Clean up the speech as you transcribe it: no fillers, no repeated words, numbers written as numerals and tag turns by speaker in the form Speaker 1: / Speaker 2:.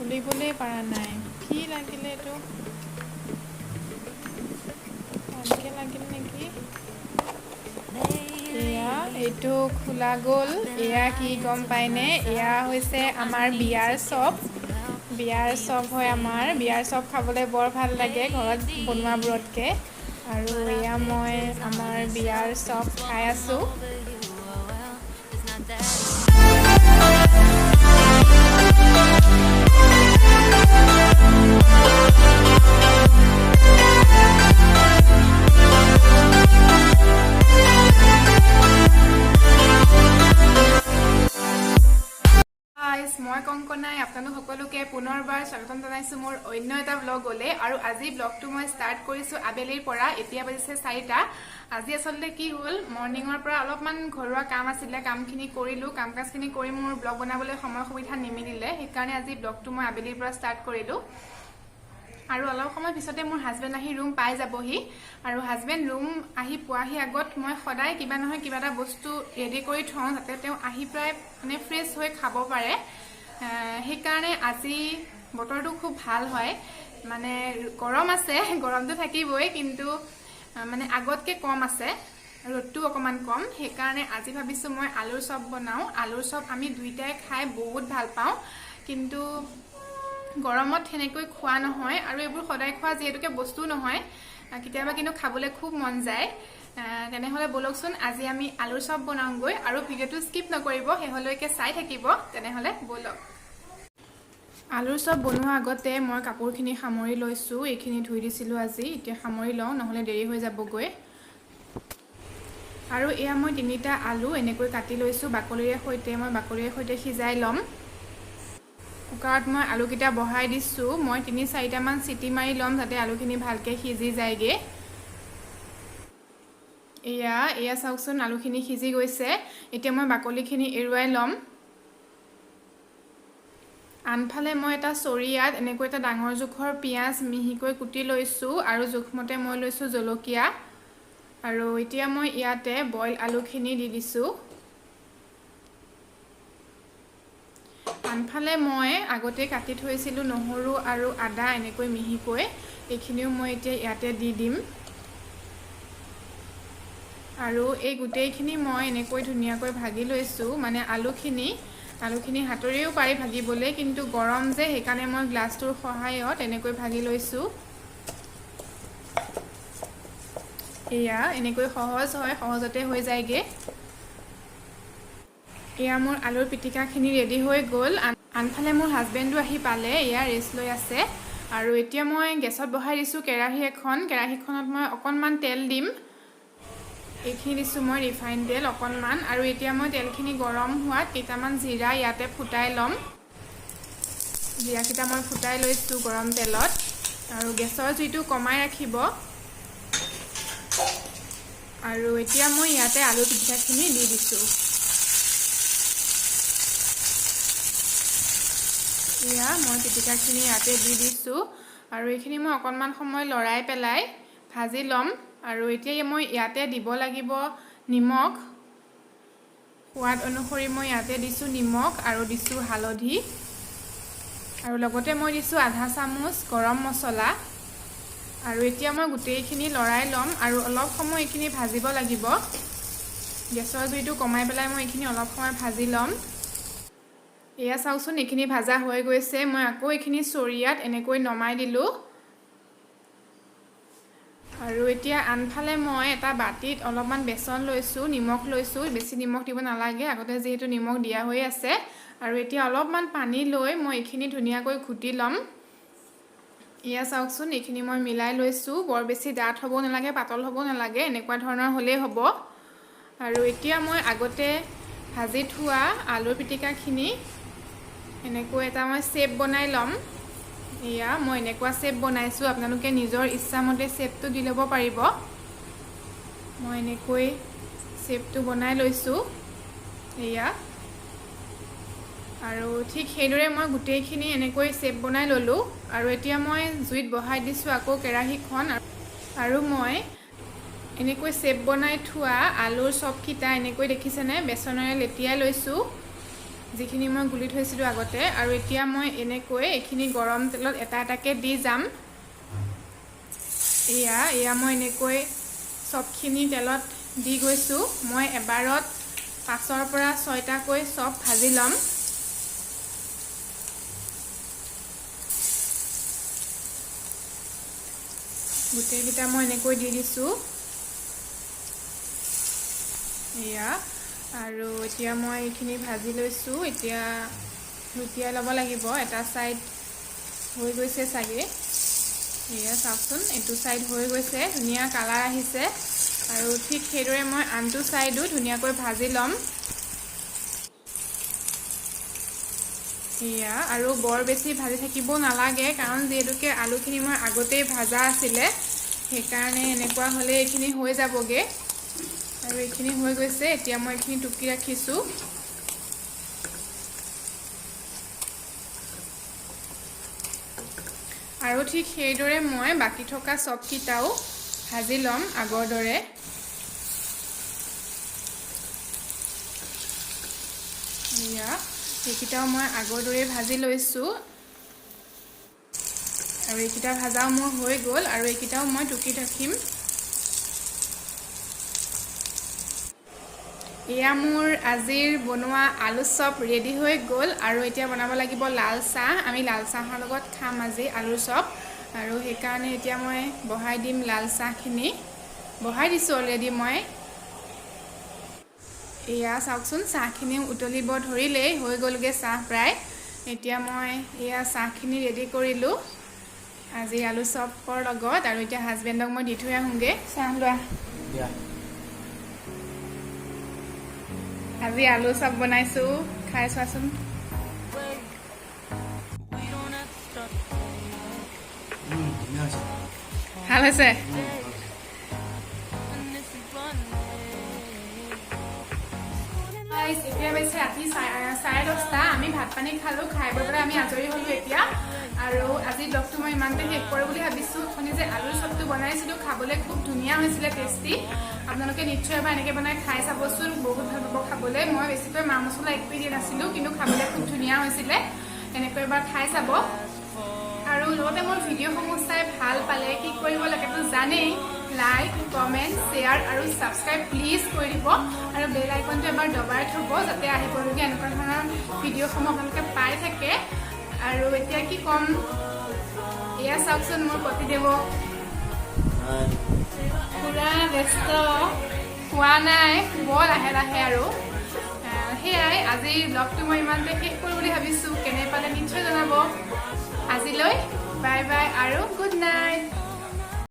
Speaker 1: খুলিবলৈ পৰা নাই কি লাগিলে এইটো ভালকে লাগিল নেকি এয়া এইটো খোলা গ'ল এয়া কি গম পায়নে এয়া হৈছে আমাৰ বিয়াৰ চপ হয় আমাৰ বিয়াৰ চপ খাবলৈ বৰ ভাল লাগে ঘৰত বনোৱাবোৰতকৈ আৰু এয়া মই আমাৰ বিয়াৰ চপ খাই আছোঁ মই কংকনাই আপোনালোক সকলোকে পুনৰবাৰ স্বাগতম জনাইছো মোৰ অন্য এটা ব্লগলৈ আৰু আজি ব্লগটো মই ষ্টাৰ্ট কৰিছো আবেলিৰ পৰা এতিয়া বাজিছে 4টা আজি আসলে কি হ'ল মৰ্নিংৰ পৰা অলপমান ঘৰুৱা কাম আছিলে কামখিনি কৰিলো কামকাজখিনি কৰি মোৰ ব্লগ বনাবলৈ সময় সুবিধা নিমিলিলে সেইকাৰণে আজি ব্লগটো মই আবেলিৰ পৰা ষ্টাৰ্ট কৰিলো আৰু অলপ সময় পিছতে মোৰ হাজবেণ্ড আহি ৰুম পাই যাবহি আৰু হাজবেণ্ড ৰুম আহি পোৱাহি আগত মই সদায় কিবা নহয় কিবা এটা বস্তু ৰেডি কৰি থওঁ যাতে তেওঁ আহি প্ৰায় মানে ফ্ৰেছ হৈ খাব পাৰে সেইকাৰণে আজি বতৰটো খুব ভাল হয় মানে গৰম আছে গৰমটো থাকিবই কিন্তু মানে আগতকে কম আছে ৰ'দটো অকমান কম সেইকাৰণে আজি ভাবিছো মই আলুৰ চপ বনাও আলুৰ চপ আমি দুইটাই খাই বহুত ভাল পাওঁ কিন্তু গৰমত হেনেকৈ খোৱা নহয় আৰু এইবোৰ সদায় খোৱা যেহেতুকে বস্তু নহয় কেতিয়াবা কিন্তু খাবলৈ খুব মন যায় তেনেহলে বলকচোন আজি আমি আলুৰ চপ বনাওঁগৈ আৰু ভিডিঅ'টো স্কিপ নকৰিব হেহলৈকে চাই থাকিব তেনেহলে বলক আলুৰ চপ বনোৱা আগতে মই কাপোৰখিনি সামৰি লৈছো এইখিনি ধুই দিছিলো আজি এতিয়া সামৰি লওঁ নহলে দেৰি হৈ যাবগৈ আৰু এয়া মই 3টা আলু এনেকৈ কাটি লৈছো বাকলিৰে সৈতে সিজাই লম কুকাৰত মই আলুকিটা বহাই দিছো মই 3-4টা মান চিটি মাৰি লম যাতে আলুখিনি ভালকে সিজি যায়গে এয়া চাওকচোন আলুখিনি সিজি গৈছে এতিয়া মই বাকলিখিনি এৰুৱাই লম আনফালে মই এটা চৰিয়াত এনেকৈ এটা ডাঙৰ জোখৰ পিয়াজ মিহিকৈ কুটি লৈছো আৰু জোখমতে মই লৈছো জলকীয়া আৰু এতিয়া মই ইয়াতে বইল আলুখিনি দি দিছো আনফালে মই আগতে কাটি থৈছিলো নহৰু আৰু আদা এনেকৈ মিহিকৈ এইখিনিও মই এতিয়া ইয়াতে দি দিম আৰু এই গুটেইখিনি মই এনেকৈ ধুনীয়াকৈ ভাজি লৈছো মানে আলুখিনি হাতৰেও পাৰি ভাজিবলৈ কিন্তু গৰম যে সেইকাৰণে মই গ্লাছটোৰ সহায়ত এনেকৈ ভাজি লৈছো এয়া এনেকৈ সহজ হয় সহজতে হৈ যায়গে এয়া মোৰ আলুৰ পিটিকাখিনি ৰেডি হৈ গ'ল আনফালে মোৰ হাজবেণ্ডো আহি পালে এয়া ৰেষ্ট লৈ আছে আৰু এতিয়া মই গেছত বহাই দিছো কেৰাহীখনত মই অকণমান তেল দিম এইখিনি দিছো মই ৰিফাইন তেল অকণমান আৰু এতিয়া মই তেলখিনি গৰম হোৱাত কেইটামান জিৰা ইয়াতে ফুটাই লম জিৰাকিটা মই ফুটাই লৈছো গৰম তেলত আৰু গেছৰ জুইটো কমাই ৰাখিব আৰু এতিয়া মই ইয়াতে আলু পিটিকাখিনি দি দিছো এয়া মই পিটিকাখিনি ইয়াতে দি দিছো আৰু এইখিনি মই অকণমান সময় লৰাই পেলাই ভাজি লম আৰু এতিয়া মই ইয়াতে দিব লাগিব নিমখ সোৱাদ অনুসৰি মই ইয়াতে দিছো নিমখ আৰু দিছো হালধি আৰু লগতে মই দিছো আধা চামুচ গৰম মছলা আৰু এতিয়া মই গুটেইখিনি লৰাই লম আৰু অলপ সময় এইখিনি ভাজিব লাগিব গেছৰ জুইটো কমাই পেলাই মই এইখিনি অলপ সময় ভাজি লম এয়া চাওকচোন এইখিনি ভাজা হৈ গৈছে মই আকৌ এইখিনি চৰিয়াত এনেকৈ নমাই দিলো আৰু এতিয়া আনফালে মই এটা বাটিত অলপমান বেচন লৈছো নিমখ লৈছো বেছি নিমখ দিব নালাগে আগতে যেহেতু নিমখ দিয়া হৈ আছে আৰু এতিয়া অলপমান পানী লৈ মই এইখিনি ধুনীয়াকৈ ঘুটি লম এয়া চাওকচোন এইখিনি মই মিলাই লৈছো বৰ বেছি ডাঠ হ'ব নালাগে পাতল হ'ব নালাগে এনেকুৱা ধৰণৰ হ'লেই হ'ব আৰু এতিয়া মই আগতে ভাজি থোৱা আলুৰ পিটিকাখিনি এনেকৈ এটা মই শেপ বনাই লম এয়া মই এনেকুৱা শেপ বনাইছো আপোনালোকে নিজৰ ইচ্ছামতে শেপটো দি ল'ব পাৰিব মই এনেকৈ শেপটো বনাই লৈছো এয়া আৰু ঠিক সেইদৰে মই গুটেইখিনি এনেকৈ শেপ বনাই ললো আৰু এতিয়া মই জুইত বহাই দিছো আকৌ কেৰাহীখন আৰু মই এনেকৈ শেপ বনাই থোৱা আলুৰ চপকিটা এনেকৈ দেখিছেনে বেচনেৰে লেটিয়াই লৈছো যিখিনি মই গুলি থৈছিলোঁ আগতে আৰু এতিয়া মই এনেকৈ এইখিনি গৰম তেলত এটা এটাকৈ দি যাম এয়া মই এনেকৈ চবখিনি তেলত দি গৈছোঁ মই এবাৰত 5ৰ পৰা 6টাকৈ চব ভাজি ল'ম গোটেইকেইটা মই এনেকৈ দি দিছোঁ এয়া আৰু এতিয়া মই এইখিনি ভাজি লৈছোঁ এতিয়া লুটিয়াই ল'ব লাগিব এটা সাইড হৈ গৈছে চাগে এয়া চাওকচোন এইটো সাইড হৈ গৈছে ধুনীয়া কালাৰ আহিছে আৰু ঠিক সেইদৰে মই আনটো সাইডো ধুনীয়াকৈ ভাজি ল'ম এয়া আৰু বৰ বেছি ভাজি থাকিব নালাগে কাৰণ যেহেতুকে আলুখিনি মই আগতেই ভাজা আছিলে সেইকাৰণে এনেকুৱা হ'লে এইখিনি হৈ যাবগে আৰু এইখিনি হৈ গৈছে এতিয়া মই এইখিনি টুকি ৰাখিছোঁ আৰু ঠিক সেইদৰে মই বাকি থকা চবকিটাও ভাজি ল'ম আগৰ দৰে এয়া এইকেইটাও মই আগৰ দৰে ভাজি লৈছোঁ আৰু এইকেইটা ভাজাও মোৰ হৈ গ'ল আৰু এইকেইটাও মই টুকি ৰাখিম এয়া মোৰ আজিৰ বনোৱা আলু চপ ৰেডি হৈ গ'ল আৰু এতিয়া বনাব লাগিব লাল চাহ আমি লাল চাহৰ লগত খাম আজি আলু চপ আৰু সেইকাৰণে এতিয়া মই বহাই দিম লাল চাহখিনি বহাই দিছোঁ অলৰেডি মই এয়া চাওকচোন চাহখিনি উতলিব ধৰিলেই হৈ গ'লগে চাহ প্ৰায় এতিয়া মই এয়া চাহখিনি ৰেডি কৰিলোঁ আজি আলু চপৰ লগত আৰু এতিয়া হাজবেণ্ডক মই দি থৈ আহোঁগে চাহ লোৱা আজি আলু চপ বনাইছোঁ খাই চোৱাচোন ভাল হৈছে এতিয়া বেছি ৰাতি 10:30 আমি ভাত পানী খালোঁ খাই বৈ পেলাই আমি আজৰি হ'লোঁ এতিয়া আৰু আজি ব্লগটো মই ইমানতে শেষ কৰোঁ বুলি ভাবিছোঁ অথনি যে আলুৰ চপটো বনাইছিলোঁ খাবলৈ খুব ধুনীয়া হৈছিলে টেষ্টি আপোনালোকে নিশ্চয় এবাৰ এনেকৈ বনাই খাই চাবচোন বহুত ভাল পাব খাবলৈ মই বেছিকৈ মা মছলা একোৱে দিয়া নাছিলোঁ কিন্তু খাবলৈ খুব ধুনীয়া হৈছিলে এনেকৈ এবাৰ খাই চাব আৰু লগতে মোৰ ভিডিঅ'সমূহ চাই ভাল পালে কি কৰিব লাগেতো জানেই লাইক কমেণ্ট শ্বেয়াৰ আৰু ছাবস্ক্ৰাইব প্লিজ কৰি দিব আৰু বেল আইকনটো এবাৰ দবাই থ'ব যাতে আহিবলগীয়া এনেকুৱা ধৰণৰ ভিডিঅ'সমূহ আপোনালোকে পাই থাকে আৰু এতিয়া কি ক'ম এয়া চাওকচোন মোৰ পতিদেৱক পুৰা ব্যস্ত হোৱা নাই বৰ লাহে লাহে আৰু সেয়াই আজিৰ ব্লগটো মই ইমানতে শেষ কৰোঁ বুলি ভাবিছোঁ কেনে পালে নিশ্চয় জনাব আজিলৈ বাই বাই আৰু গুড নাইট